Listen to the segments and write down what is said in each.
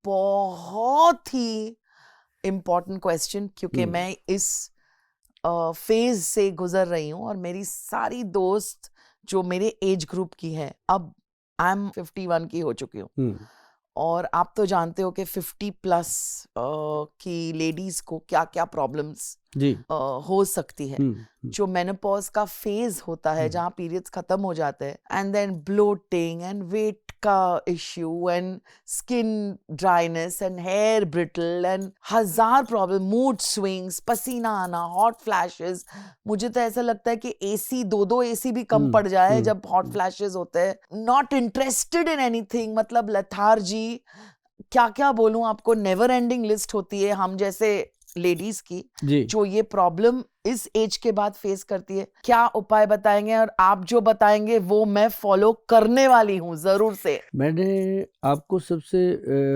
बहुत ही important question, क्योंकि मैं इस फेज से गुजर रही हूँ और मेरी सारी दोस्त जो मेरे एज ग्रुप की है, अब आई एम 51 की हो चुकी हूँ, और आप तो जानते हो कि 50 प्लस की लेडीज को क्या क्या प्रॉब्लम्स हो सकती है। जो मेनोपॉज का फेज होता है जहाँ पीरियड्स खत्म हो जाते हैं, and then bloating and weight का issue and skin dryness and hair brittle and हजार प्रॉब्लम, मूड स्विंग्स, पसीना आना, हॉट फ्लैशेस। मुझे तो ऐसा लगता है कि एसी, दो एसी भी कम पड़ जाए जब हॉट फ्लैशेस होते हैं। नॉट इंटरेस्टेड इन एनीथिंग, मतलब लेथार्जी, क्या क्या बोलूं आपको, नेवर एंडिंग लिस्ट होती है हम जैसे लेडीज की जो ये प्रॉब्लम इस एज के बाद फेस करती है। क्या उपाय बताएंगे? और आप जो बताएंगे वो मैं फॉलो करने वाली हूँ जरूर से। मैंने आपको सबसे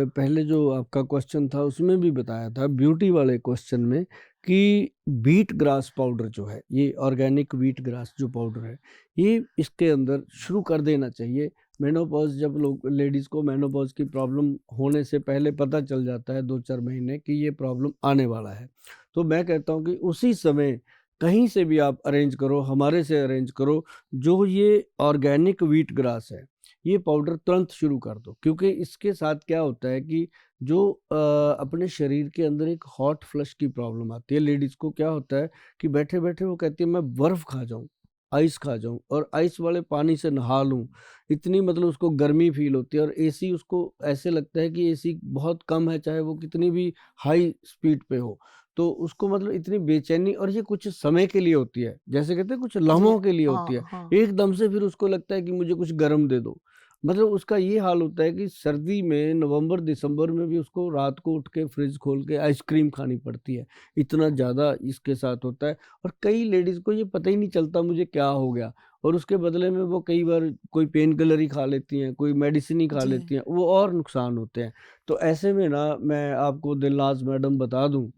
पहले जो आपका क्वेश्चन था उसमें भी बताया था, ब्यूटी वाले क्वेश्चन में, कि व्हीट ग्रास पाउडर जो है, ये ऑर्गेनिक व्हीट ग्रास जो पाउडर है, ये इसके अंदर शुरू कर देना चाहिए। मेनोपॉज, जब लोग लेडीज़ को मेनोपॉज की प्रॉब्लम होने से पहले पता चल जाता है 2-4 महीने कि ये प्रॉब्लम आने वाला है, तो मैं कहता हूँ कि उसी समय कहीं से भी आप अरेंज करो, हमारे से अरेंज करो, जो ये ऑर्गेनिक व्हीट ग्रास है, ये पाउडर तुरंत शुरू कर दो। क्योंकि इसके साथ क्या होता है कि जो अपने शरीर के अंदर एक हॉट फ्लश की प्रॉब्लम आती है, लेडीज़ को क्या होता है कि बैठे बैठे वो कहती है मैं बर्फ़ खा जाऊँ, आइस खा जाऊँ और आइस वाले पानी से नहा लूँ, इतनी मतलब उसको गर्मी फील होती है। और एसी, उसको ऐसे लगता है कि एसी बहुत कम है, चाहे वो कितनी भी हाई स्पीड पे हो, तो उसको मतलब इतनी बेचैनी, और ये कुछ समय के लिए होती है, जैसे कहते हैं कुछ लम्हों के लिए होती है। एकदम से फिर उसको लगता है कि मुझे कुछ गर्म दे दो। मतलब उसका ये हाल होता है कि सर्दी में नवंबर दिसंबर में भी उसको रात को उठ के फ्रिज खोल के आइसक्रीम खानी पड़ती है, इतना ज़्यादा इसके साथ होता है। और कई लेडीज़ को ये पता ही नहीं चलता मुझे क्या हो गया, और उसके बदले में वो कई बार कोई पेन किलर ही खा लेती हैं, कोई मेडिसिन ही खा लेती हैं, वो और नुकसान होते हैं। तो ऐसे में ना, मैं आपको दिलनाज मैडम बता दूं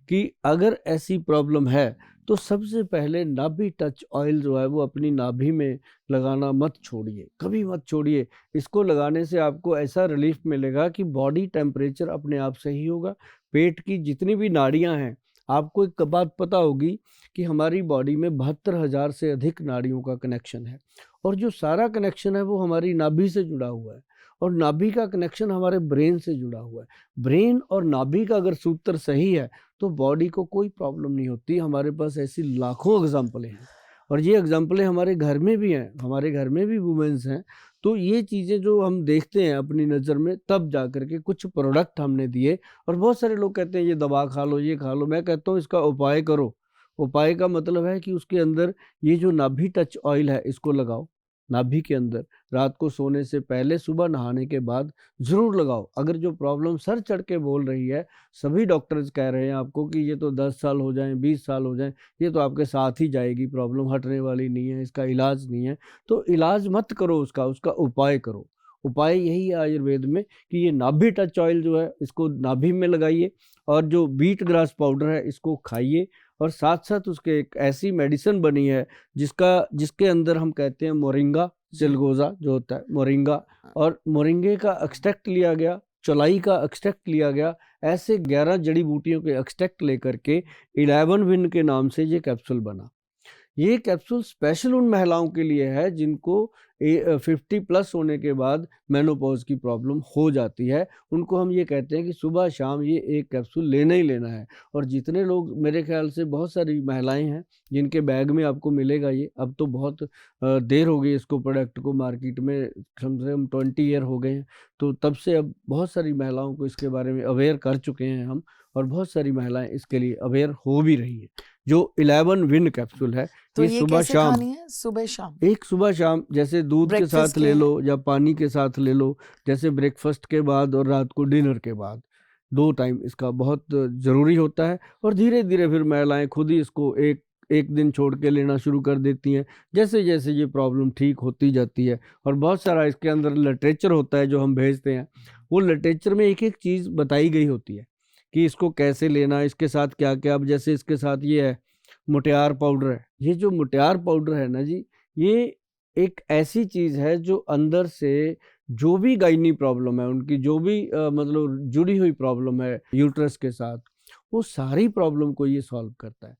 कि अगर ऐसी प्रॉब्लम है तो सबसे पहले नाभि टच ऑयल जो है वो अपनी नाभि में लगाना मत छोड़िए, कभी मत छोड़िए। इसको लगाने से आपको ऐसा रिलीफ मिलेगा कि बॉडी टेम्परेचर अपने आप सही होगा। पेट की जितनी भी नाड़ियां हैं, आपको एक बात पता होगी कि हमारी बॉडी में 72,000 से अधिक नाड़ियों का कनेक्शन है, और जो सारा कनेक्शन है वो हमारी नाभि से जुड़ा हुआ है, और नाभि का कनेक्शन हमारे ब्रेन से जुड़ा हुआ है। ब्रेन और नाभि का अगर सूत्र सही है तो बॉडी को कोई प्रॉब्लम नहीं होती। हमारे पास ऐसी लाखों एग्जाम्पलें हैं, और ये एग्जाम्पलें हमारे घर में भी हैं, हमारे घर में भी वुमेन्स हैं। तो ये चीज़ें जो हम देखते हैं अपनी नज़र में, तब जा कर के कुछ प्रोडक्ट हमने दिए। और बहुत सारे लोग कहते हैं ये दवा खा लो, ये खा लो। मैं कहता हूँ इसका उपाय करो। उपाय का मतलब है कि उसके अंदर ये जो नाभि टच ऑयल है, इसको लगाओ नाभि के अंदर, रात को सोने से पहले, सुबह नहाने के बाद ज़रूर लगाओ। अगर जो प्रॉब्लम सर चढ़ के बोल रही है, सभी डॉक्टर्स कह रहे हैं आपको कि ये तो 10 साल हो जाएं, 20 साल हो जाएं, ये तो आपके साथ ही जाएगी, प्रॉब्लम हटने वाली नहीं है, इसका इलाज नहीं है, तो इलाज मत करो उसका, उसका उपाय करो। उपाय यही है आयुर्वेद में कि ये नाभि टच ऑयल जो है, इसको नाभि में लगाइए, और जो व्हीट ग्रास पाउडर है इसको खाइए। और साथ साथ उसके एक ऐसी मेडिसिन बनी है जिसके अंदर हम कहते हैं मोरिंगा चिलगोजा जो होता है, मोरिंगा, और मोरिंगे का एक्सट्रैक्ट लिया गया, चौलाई का एक्सट्रैक्ट लिया गया, ऐसे 11 जड़ी बूटियों के एक्सट्रैक्ट लेकर के 11 विन के नाम से ये कैप्सूल बना। ये कैप्सूल स्पेशल उन महिलाओं के लिए है जिनको 50 प्लस होने के बाद मेनोपॉज की प्रॉब्लम हो जाती है। उनको हम ये कहते हैं कि सुबह शाम ये एक कैप्सूल लेना ही लेना है। और जितने लोग, मेरे ख्याल से बहुत सारी महिलाएं हैं जिनके बैग में आपको मिलेगा ये। अब तो बहुत देर हो गई इसको, प्रोडक्ट को मार्केट में कम से कम 20 ईयर हो गए हैं, तो तब से अब बहुत सारी महिलाओं को इसके बारे में अवेयर कर चुके हैं हम, और बहुत सारी महिलाएं इसके लिए अवेयर हो भी रही हैं। जो 11 विन कैप्सूल है, तो ये सुबह कैसे शाम, खानी है? सुबह शाम, एक सुबह शाम, जैसे दूध के साथ ले लो या पानी के साथ ले लो, जैसे ब्रेकफास्ट के बाद और रात को डिनर के बाद, 2 टाइम इसका बहुत ज़रूरी होता है। और धीरे धीरे फिर महिलाएं खुद ही इसको एक एक दिन छोड़ के लेना शुरू कर देती हैं, जैसे जैसे ये प्रॉब्लम ठीक होती जाती है। और बहुत सारा इसके अंदर लिटरेचर होता है जो हम भेजते हैं, वो लिटरेचर में एक एक चीज़ बताई गई होती है कि इसको कैसे लेना, इसके साथ क्या क्या। अब जैसे इसके साथ ये है मुटियार पाउडर है। ये जो मुटियार पाउडर है ना जी, ये एक ऐसी चीज़ है जो अंदर से जो भी गायनी प्रॉब्लम है उनकी, जो भी मतलब जुड़ी हुई प्रॉब्लम है यूट्रस के साथ, वो सारी प्रॉब्लम को ये सॉल्व करता है।